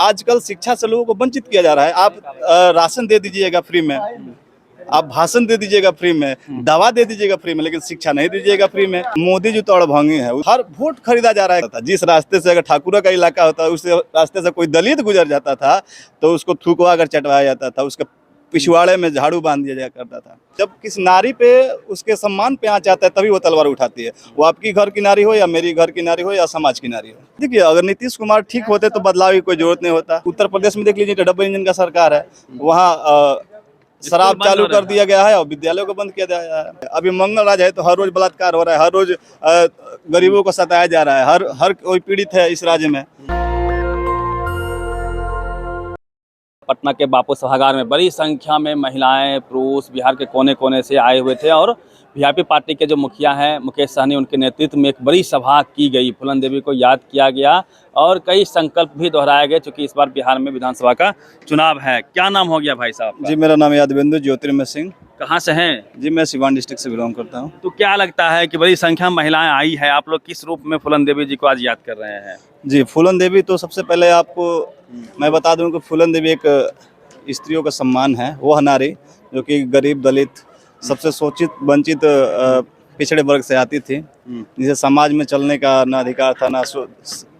आजकल शिक्षा से लोगों को वंचित किया जा रहा है। आप राशन दे दीजिएगा फ्री में, आप भाषण दे दीजिएगा फ्री में, दवा दे दीजिएगा फ्री में, लेकिन शिक्षा नहीं दीजिएगा फ्री में। मोदी जी तो अड़भंगी है, हर वोट खरीदा जा रहा है। जिस रास्ते से अगर ठाकुरा का इलाका होता है, उस रास्ते से कोई दलित गुजर जाता था तो उसको थूकवा कर चटवाया जाता था, उसके पिछवाड़े में झाड़ू बांध दिया जाया करता था। जब किस नारी पे उसके सम्मान पे आँच आता है तभी वो तलवार उठाती है। वो आपकी घर की नारी हो या मेरी घर की नारी हो या समाज की नारी हो। देखिए, अगर नीतीश कुमार ठीक होते तो बदलाव की कोई जरूरत नहीं होता। उत्तर प्रदेश में देख लीजिए, डबल इंजन का सरकार है, वहाँ शराब चालू कर दिया गया है और विद्यालयों को बंद किया गया है। अभी मंगल राज है तो हर रोज बलात्कार हो रहा है, हर रोज गरीबों को सताया जा रहा है, हर कोई पीड़ित है इस राज्य में। पटना के बापू सभागार में बड़ी संख्या में महिलाएं, पुरुष बिहार के कोने कोने से आए हुए थे और वीआईपी पार्टी के जो मुखिया हैं मुकेश सहनी, उनके नेतृत्व में एक बड़ी सभा की गई। फूलन देवी को याद किया गया और कई संकल्प भी दोहराए गए, क्योंकि इस बार बिहार में विधानसभा का चुनाव है। क्या नाम हो गया भाई साहब? जी, मेरा नाम यादवेंद्र ज्योतिर्मय सिंह। कहाँ से हैं? जी, मैं सिवान डिस्ट्रिक्ट से बिलोंग करता हूँ। तो क्या लगता है कि बड़ी संख्या में महिलाएं आई है, आप लोग किस रूप में फूलन देवी जी को आज याद कर रहे हैं? जी, फूलन देवी तो सबसे पहले आपको मैं बता दूं कि फूलन देवी एक स्त्रियों का सम्मान है। वह नारी जो कि गरीब, दलित, सबसे शोषित, वंचित, पिछड़े वर्ग से आती थी, जिसे समाज में चलने का ना अधिकार था, ना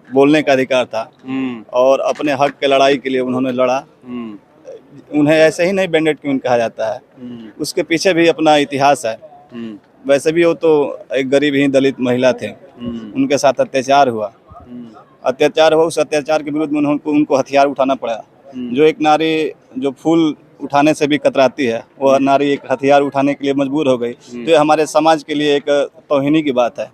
बोलने का अधिकार था, और अपने हक के लड़ाई के लिए उन्होंने लड़ा। उन्हें ऐसे ही नहीं बैंडेड क्वीन कहा जाता है, उसके पीछे भी अपना इतिहास है। वैसे भी वो तो एक गरीब ही दलित महिला थे, उनके साथ अत्याचार हुआ, उस अत्याचार के विरुद्ध में उनको हथियार उठाना पड़ा। जो एक नारी जो फूल उठाने से भी कतराती है, वह नारी एक हथियार उठाने के लिए मजबूर हो गई, तो ये हमारे समाज के लिए एक तौहीनी की बात है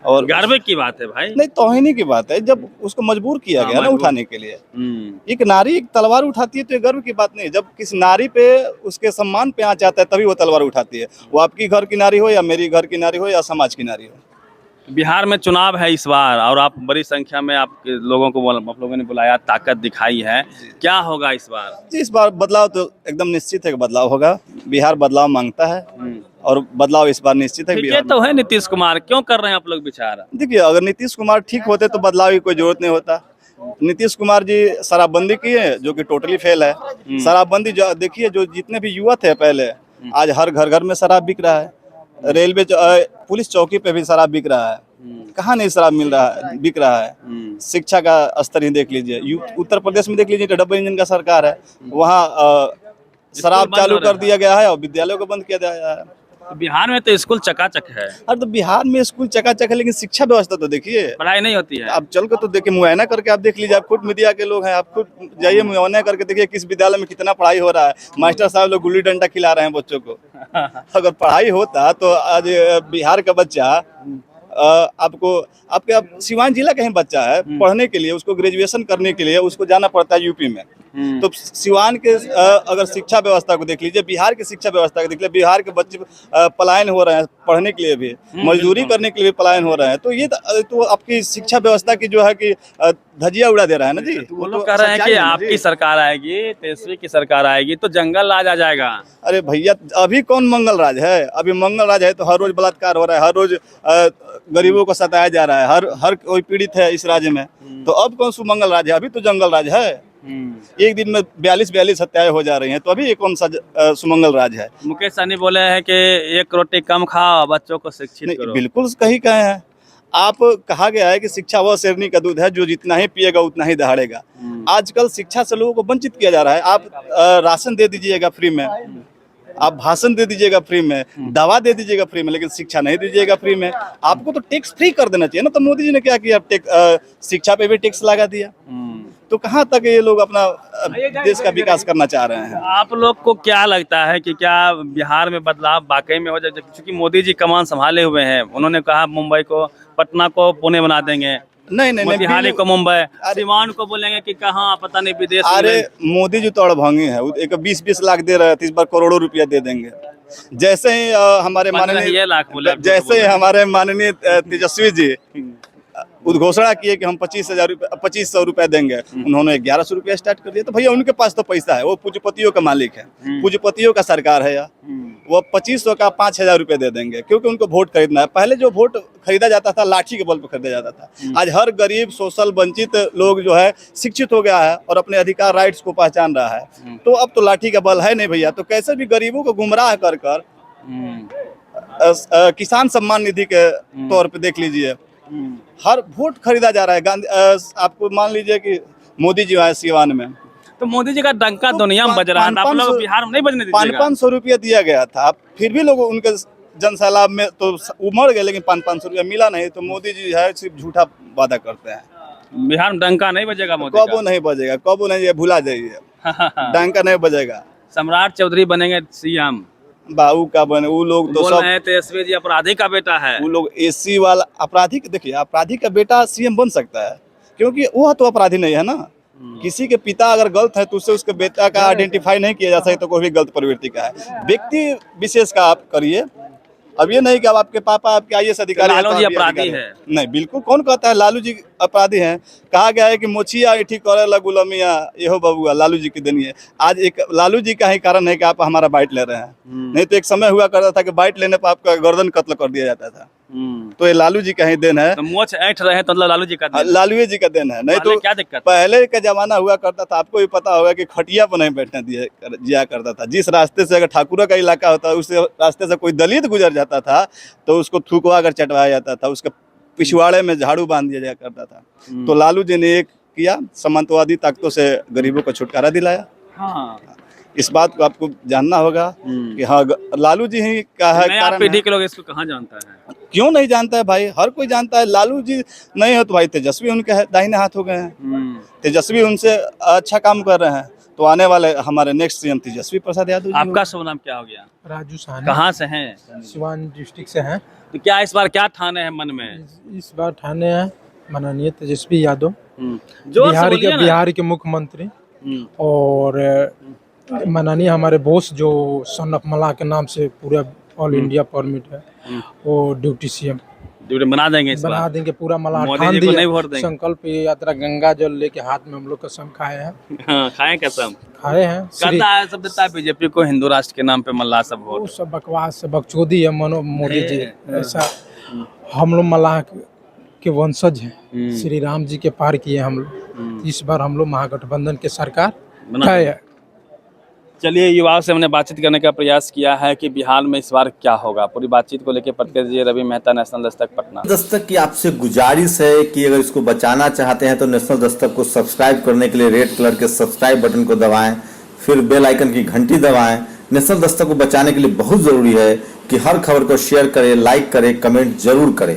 और गर्व की बात है भाई। नहीं, तौहीनी की बात है जब उसको मजबूर किया गया ना उठाने के लिए। एक नारी एक तलवार उठाती है तो ये गर्व की बात नहीं है। जब किस नारी पे उसके सम्मान पे आँच आता है तभी वो तलवार उठाती है। वो आपकी घर की नारी हो या मेरी घर की नारी हो या समाज की नारी हो। बिहार में चुनाव है इस बार और आप बड़ी संख्या में आप लोगों ने बुलाया, ताकत दिखाई है, क्या होगा इस बार? जी, इस बार बदलाव तो एकदम निश्चित है कि बदलाव होगा। बिहार बदलाव मांगता है और बदलाव इस बार निश्चित है। ये तो है नीतीश कुमार, क्यों कर रहे हैं आप लोग विचार? देखिए, अगर नीतीश कुमार ठीक होते तो बदलाव की कोई जरूरत नहीं होता। नीतीश कुमार जी शराबबंदी किए जो कि टोटली फेल है। शराबबंदी जो देखिए, जो जितने भी युवा थे पहले, आज हर घर घर में शराब बिक रहा है। रेलवे पुलिस चौकी पे भी शराब बिक रहा है। कहाँ नहीं शराब मिल रहा है, बिक रहा है। शिक्षा का स्तर ही देख लीजिए, उत्तर प्रदेश में देख लीजिए, डबल इंजन का सरकार है, वहाँ शराब चालू कर दिया गया है और विद्यालयों को बंद किया गया है। बिहार में तो स्कूल चकाचक है। अरे तो बिहार में स्कूल चकाचक है, लेकिन शिक्षा व्यवस्था तो देखिए, पढ़ाई नहीं होती है। आप चल कर तो देखिए, मुआयना करके आप देख लीजिए। आप खुद मीडिया के लोग हैं, आप खुद जाइए मुआयना करके देखिए किस विद्यालय में कितना पढ़ाई हो रहा है। मास्टर साहब लोग गुल्ली डंडा खिला रहे हैं बच्चों को। अगर पढ़ाई होता तो आज बिहार का बच्चा आपके सिवान जिला का ही बच्चा है, पढ़ने के लिए, उसको ग्रेजुएशन करने के लिए उसको जाना पड़ता है यूपी में। तो सिवान के अगर शिक्षा व्यवस्था को देख लीजिए, बिहार की शिक्षा व्यवस्था को देख लीजिए, बिहार के बच्चे पलायन हो रहे हैं पढ़ने के लिए भी, मजदूरी करने के लिए भी पलायन हो रहे हैं। तो ये तो आपकी शिक्षा व्यवस्था की जो है कि धजिया उड़ा दे रहा है ना जी। वो लोग कह रहे हैं कि आपकी सरकार आएगी, तेजस्वी की सरकार आएगी तो जंगल राज आ जाएगा। अरे भैया, अभी कौन मंगल राज है? अभी मंगल राज है तो हर रोज बलात्कार हो रहा है, हर रोज गरीबों को सताया जा रहा है, हर कोई पीड़ित है इस राज्य में। तो अब कौन सा मंगल राज है? अभी तो जंगल राज है। एक दिन में 42 हत्याएं हो जा रही हैं, तो अभी ये कौन सा सुमंगल राज है? मुकेश सहनी बोले हैं कि एक रोटी कम खाओ, बच्चों को शिक्षित करो। बिल्कुल कहीं कहे हैं आप। कहा गया है कि शिक्षा वह शेरनी का दूध है जो जितना ही पिएगा उतना ही दहाड़ेगा। आजकल शिक्षा से लोगों को वंचित किया जा रहा है। आप राशन दे दीजिएगा फ्री में, आप भाषण दे दीजिएगा फ्री में, दवा दे दीजिएगा फ्री में, लेकिन शिक्षा नहीं दीजिएगा फ्री में। आपको तो टैक्स फ्री कर देना चाहिए ना। तो मोदी जी ने क्या किया, शिक्षा पे भी टैक्स लगा दिया। तो कहाँ तक ये लोग अपना देश का विकास करना चाह रहे हैं? आप लोग को क्या लगता है कि क्या बिहार में बदलाव वाकई में हो जाए? क्योंकि मोदी जी कमान संभाले हुए हैं, उन्होंने कहा मुंबई को, पटना को पुणे बना देंगे, नहीं, मोतिहारी को मुंबई, सिवान को बोलेंगे कि कहाँ पता नहीं विदेश। अरे मोदी जी तो अड़भंगी है, एक 20-20 लाख दे रहे थे, इस बार करोड़ों रुपया दे देंगे। जैसे ही हमारे माननीय तेजस्वी जी उद्घोषणा किए कि हम 2500 रुपए देंगे, उन्होंने 1100 रुपया स्टार्ट कर दिया। तो भैया उनके पास तो पैसा है, वो पूंजीपतियों का मालिक है, पूंजीपतियों का सरकार है। वो 2500 का 5000 रुपये दे देंगे, क्योंकि उनको वोट खरीदना है। पहले जो वोट खरीदा जाता था लाठी के बल पर खरीदा जाता था। आज हर गरीब, सोशल वंचित लोग जो है शिक्षित हो गया है और अपने अधिकार, राइट्स को पहचान रहा है। तो अब तो लाठी का बल है नहीं भैया, तो कैसे भी गरीबों को गुमराह कर कर किसान सम्मान निधि के तौर पे देख लीजिए, हर वोट खरीदा जा रहा है। गांधी आपको मान लीजिए कि मोदी जी आए सिवान में, तो मोदी जी का डंका दुनिया में बज रहा है, आप लोग बिहार में नहीं बजने दीजिएगा। 500 रुपया दिया गया था, फिर भी लोग उनके जन सैलाब में तो उमड़ गए, लेकिन 500 रुपया मिला नहीं। तो मोदी जी है सिर्फ झूठा वादा करते हैं। बिहार में डंका नहीं बजेगा मोदी कबो नहीं बजेगा, कबो नहीं, ये भुला जाइए, डंका नहीं बजेगा। सम्राट चौधरी बनेंगे सीएम, बाबू का बने वो लोग तो बोल सब, रहे हैं तेजस्वी जी अपराधी का बेटा है। वो लोग एसी वाला अपराधी, देखिए अपराधी का बेटा सीएम बन सकता है, क्योंकि वो तो अपराधी नहीं है ना। किसी के पिता अगर गलत है तो उससे उसके बेटा का आइडेंटिफाई नहीं किया जा सकता, तो कोई भी गलत प्रवृत्ति का है। व्यक्ति विशेष का आप करिए। अब ये नहीं कि अब आपके पापा आपके आईएएस अधिकारी लालू हैं, जी तो आप भी अपराधी अधिकारी है? नहीं, बिल्कुल। कौन कहता है लालू जी अपराधी हैं? कहा गया है कि मोचिया इठी करे गुलामिया एहो बबुआ, लालू जी की देनी है। आज एक लालू जी का ही कारण है कि आप हमारा बाइट ले रहे हैं। नहीं तो एक समय हुआ करता था कि बाइट लेने पर आपका गर्दन कत्ल कर दिया जाता था। तो ये लालू जी का ही देन है। तो मोच ऐंठ रहे हैं तो मतलब लालू जी का देन है। लालू जी का देन है। नहीं तो क्या दिक्कत? पहले का जमाना हुआ करता था, आपको भी पता होगा कि खटिया पर नहीं बैठने दिया करता था। जिस रास्ते से अगर ठाकुरों का इलाका होता, उस रास्ते से कोई दलित गुजर जाता था तो उसको थूकवा कर चटवाया जाता था, उसके पिछवाड़े में झाड़ू बांध दिया जाया करता था। तो लालू जी ने एक किया, सामंतवादी ताकतों से गरीबों को छुटकारा दिलाया। हाँ, इस बात को आपको जानना होगा कि हाँ, लालू जी ही का है नया कारण पीढ़ी है। के लोग इसको कहाँ जानता है? क्यों नहीं जानता है भाई? हर कोई जानता है। लालू जी नहीं हो तो भाई तेजस्वी उनके दाहिने हाथ हो गए हैं। तेजस्वी उनसे अच्छा काम कर रहे हैं, तो आने वाले हमारे नेक्स्ट सीएम तेजस्वी प्रसाद यादव जी आपका शुभ नाम क्या हो गया? राजू साहनी, कहाँ से हैं? सिवान डिस्ट्रिक्ट से हैं। तो क्या इस बार क्या ठाने हैं मन में? इस बार ठाणे हैं माननीय तेजस्वी यादव, जोर से बोलिए ना। बिहार के मुख्यमंत्री, और माननीय हमारे बोस जो सन ऑफ मला के नाम से पूरा ऑल इंडिया परमिट है, वो डिप्टी सीएम ड्यूटी बना देंगे इस बना बार। देंगे। पूरा मला मोदी ठान जी को नहीं दिया। वोट देंगे। संकल्प यात्रा गंगा जल लेके हाथ में हम लोग कसम खाए हैं, हाँ, खाएं कसम। खाए हैं। कहता है सब देता है बीजेपी को हिंदू राष्ट्र के नाम पे मल्लाह सब वो वोट। सब बकवास से बकचोदी है मोदी जी। ऐसा हम लोग मल्लाह के वंशज हैं, श्री राम जी के पार किए हम लोग। इस बार हम लोग महागठबंधन के सरकार है। चलिए, युवाओं से हमने बातचीत करने का प्रयास किया है कि बिहार में इस बार क्या होगा। पूरी बातचीत को लेकर प्रतिक्रिया दीजिए रवि मेहता, नेशनल दस्तक, पटना। दस्तक की आपसे गुजारिश है कि अगर इसको बचाना चाहते हैं तो नेशनल दस्तक को सब्सक्राइब करने के लिए रेड कलर के सब्सक्राइब बटन को दबाएं, फिर बेल आइकन की घंटी दबाएं। नेशनल दस्तक को बचाने के लिए बहुत जरूरी है कि हर खबर को शेयर करें, लाइक करें, कमेंट जरूर करें।